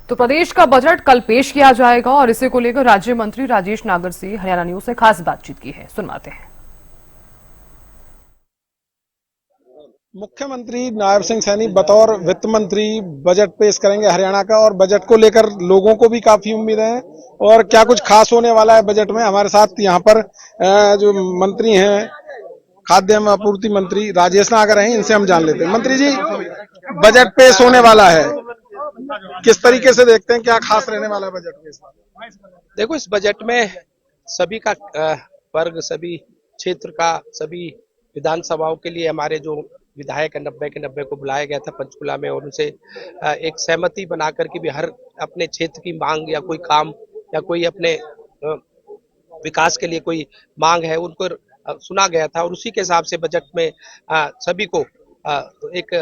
तो प्रदेश का बजट कल पेश किया जाएगा और इसे को लेकर राज्य मंत्री राजेश नागर से हरियाणा न्यूज से खास बातचीत की है। सुनवाते हैं। मुख्यमंत्री नायब सिंह सैनी बतौर वित्त मंत्री बजट पेश करेंगे हरियाणा का, और बजट को लेकर लोगों को भी काफी उम्मीद है। और क्या कुछ खास होने वाला है बजट में, हमारे साथ यहाँ पर जो मंत्री हैं, खाद्य एवं आपूर्ति मंत्री राजेश नागर हैं, इनसे हम जान लेते हैं। मंत्री जी, बजट पेश होने वाला है, किस तरीके से देखते हैं, क्या खास रहने वाला है बजट में इस बार? देखो, इस बजट में सभी का वर्ग, सभी क्षेत्र का, सभी विधानसभाओं के लिए हमारे जो विधायक 90 के 90 को बुलाया गया था पंचकुला में, और उनसे एक सहमति बना करके भी हर अपने क्षेत्र की मांग या कोई काम या कोई अपने विकास के लिए कोई मांग है उनको सुना गया था, और उसी के हिसाब से बजट में सभी को एक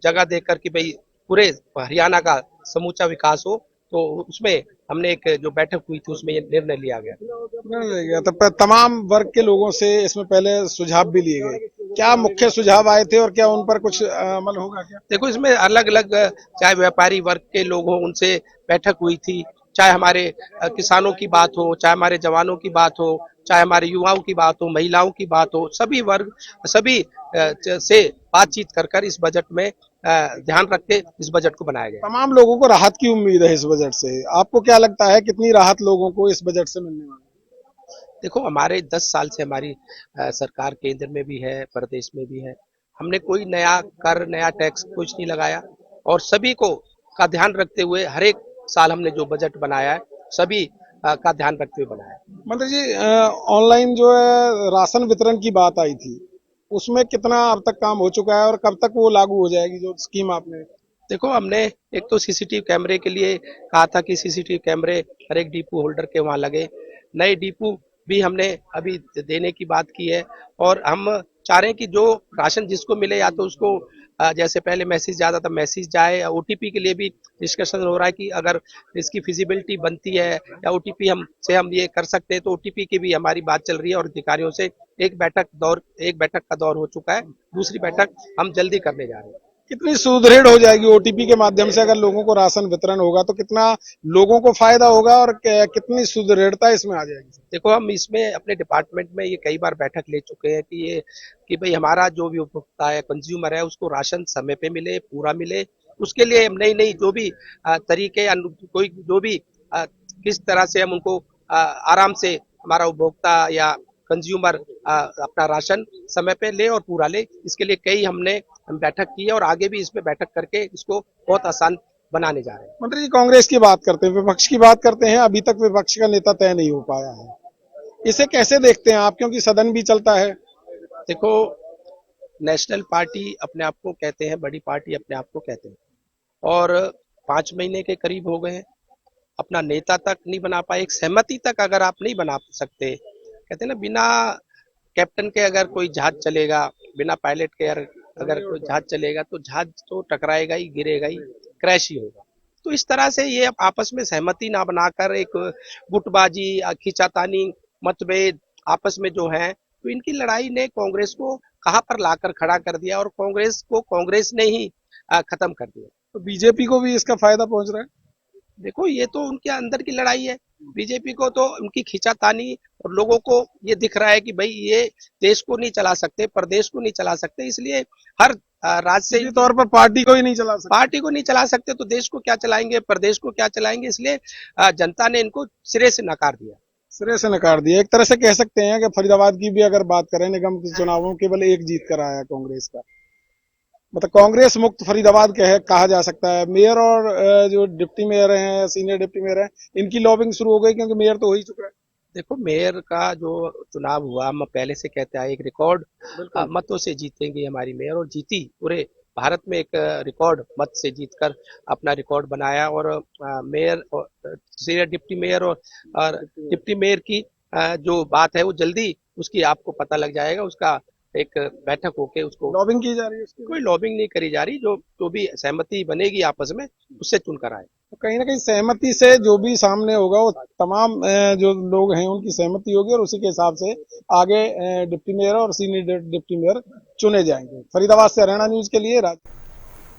जगह देकर कि भाई पूरे हरियाणा का समूचा विकास हो, तो उसमें हमने एक जो बैठक हुई थी उसमें ये निर्णय लिया गया। तो तमाम वर्ग के लोगों से इसमें पहले सुझाव भी लिए गए, क्या मुख्य सुझाव आए थे और क्या उन पर कुछ अमल होगा क्या? देखो, इसमें अलग अलग चाहे व्यापारी वर्ग के लोग हों उनसे बैठक हुई थी, चाहे हमारे किसानों की बात हो, चाहे हमारे जवानों की बात हो, चाहे हमारे युवाओं की बात हो, महिलाओं की बात हो, सभी वर्ग सभी से बातचीत कर इस बजट में ध्यान रख के इस बजट को बनाया गया। तमाम लोगों को राहत की उम्मीद है इस बजट से, आपको क्या लगता है कितनी राहत लोगों को इस बजट से मिलने वाली? देखो, हमारे 10 साल से हमारी सरकार केंद्र में भी है, प्रदेश में भी है। हमने कोई नया कर, नया टैक्स कुछ नहीं लगाया, और सभी को का ध्यान रखते हुए हर एक साल हमने जो बजट बनाया है सभी का ध्यान रखते हुए बनाया है। मंत्री जी, ऑनलाइन जो है राशन वितरण की बात आई थी, उसमें कितना अब तक काम हो चुका है और कब तक वो लागू हो जाएगी जो स्कीम आपने? देखो, हमने एक तो सीसीटीवी कैमरे के लिए कहा था कि सीसीटीवी कैमरे हर एक डिपो होल्डर के वहां लगे, नए डिपो भी हमने अभी देने की बात की है, और हम चाह रहे हैं कि जो राशन जिसको मिले या तो उसको जैसे पहले मैसेज जाता था मैसेज जाए, ओटीपी के लिए भी डिस्कशन हो रहा है कि अगर इसकी फिजिबिलिटी बनती है या ओटीपी हम ये कर सकते हैं, तो ओटीपी की भी हमारी बात चल रही है, और अधिकारियों से एक बैठक का दौर हो चुका है, दूसरी बैठक हम जल्दी करने जा रहे हैं। कितनी सुदृढ़ हो जाएगी ओटीपी के माध्यम से, अगर लोगों को राशन वितरण होगा तो कितना लोगों को फायदा होगा और कितनी सुदृढ़ता इसमें आ जाएगी? देखो, हम इसमें अपने डिपार्टमेंट में ये कई बार बैठक ले चुके हैं कि भाई हमारा जो भी उपभोक्ता है, कंज्यूमर है, उसको राशन समय पे मिले, पूरा मिले। उसके लिए हम नई नई जो भी तरीके, कोई जो भी किस तरह से हम उनको आराम से हमारा उपभोक्ता या कंज्यूमर अपना राशन समय पे ले और पूरा ले, इसके लिए कई हमने बैठक की है, और आगे भी इसमें बैठक करके इसको बहुत आसान बनाने जा रहे हैं। मंत्री जी, कांग्रेस की बात करते हैं, विपक्ष की बात करते हैं, अभी तक विपक्ष का नेता तय नहीं हो पाया है, इसे कैसे देखते हैं आप, क्योंकि सदन भी चलता है? देखो, नेशनल पार्टी अपने आप को कहते हैं, बड़ी पार्टी अपने आप को कहते हैं, और 5 महीने के करीब हो गए हैं, अपना नेता तक नहीं बना पाए। एक सहमति तक अगर आप नहीं बना सकते, कहते हैं ना, बिना कैप्टन के अगर कोई जहाज चलेगा, बिना पायलट के अगर कोई जहाज चलेगा तो जहाज तो टकराएगा ही, गिरेगा ही, क्रैश ही होगा। तो इस तरह से ये आपस में सहमति ना बनाकर एक गुटबाजी, खींचातानी, मतभेद आपस में जो है, तो इनकी लड़ाई ने कांग्रेस को कहां पर लाकर खड़ा कर दिया, और कांग्रेस को कांग्रेस ने ही खत्म कर दिया। तो बीजेपी को भी इसका फायदा पहुंच रहा है? देखो, ये तो उनके अंदर की लड़ाई है। बीजेपी को तो उनकी खींचातानी, और लोगों को ये दिख रहा है कि भाई ये देश को नहीं चला सकते, प्रदेश को नहीं चला सकते, इसलिए हर राज्य से तौर पर पार्टी को ही नहीं चला सकते। पार्टी को नहीं चला सकते तो देश को क्या चलाएंगे, प्रदेश को क्या चलाएंगे, इसलिए जनता ने इनको सिरे से नकार दिया। सिरे से नकार दिया, एक तरह से कह सकते हैं कि फरीदाबाद की भी अगर बात करें, निगम के चुनावों केवल एक जीत कर आया कांग्रेस का, मतलब कांग्रेस मुक्त फरीदाबाद कहा जा सकता है। मेयर और जो डिप्टी मेयर हैं, सीनियर डिप्टी मेयर हैं, इनकी लॉबिंग शुरू हो गई, क्योंकि मेयर तो हो ही चुका है। देखो, मेयर का जो चुनाव हुआ, हम पहले से कहते आए, एक रिकॉर्ड मतों से जीतेंगे हमारी मेयर, और जीती, पूरे भारत में एक रिकॉर्ड मत से जीतकर अपना रिकॉर्ड बनाया, और मेयर और सीनियर डिप्टी मेयर और डिप्टी मेयर की जो बात है वो जल्दी उसकी आपको पता लग जाएगा, उसका एक बैठक होके उसको लॉबिंग की जा रही है उसकी? कोई लॉबिंग नहीं करी जा रही, जो भी सहमति बनेगी आपस में उससे चुनकर आए। तो कहीं ना कहीं सहमति से जो भी सामने होगा वो तमाम जो लोग हैं उनकी सहमति होगी, और उसी के हिसाब से आगे डिप्टी मेयर और सीनियर डिप्टी मेयर चुने जाएंगे। फरीदाबाद से हरियाणा न्यूज के लिए राज।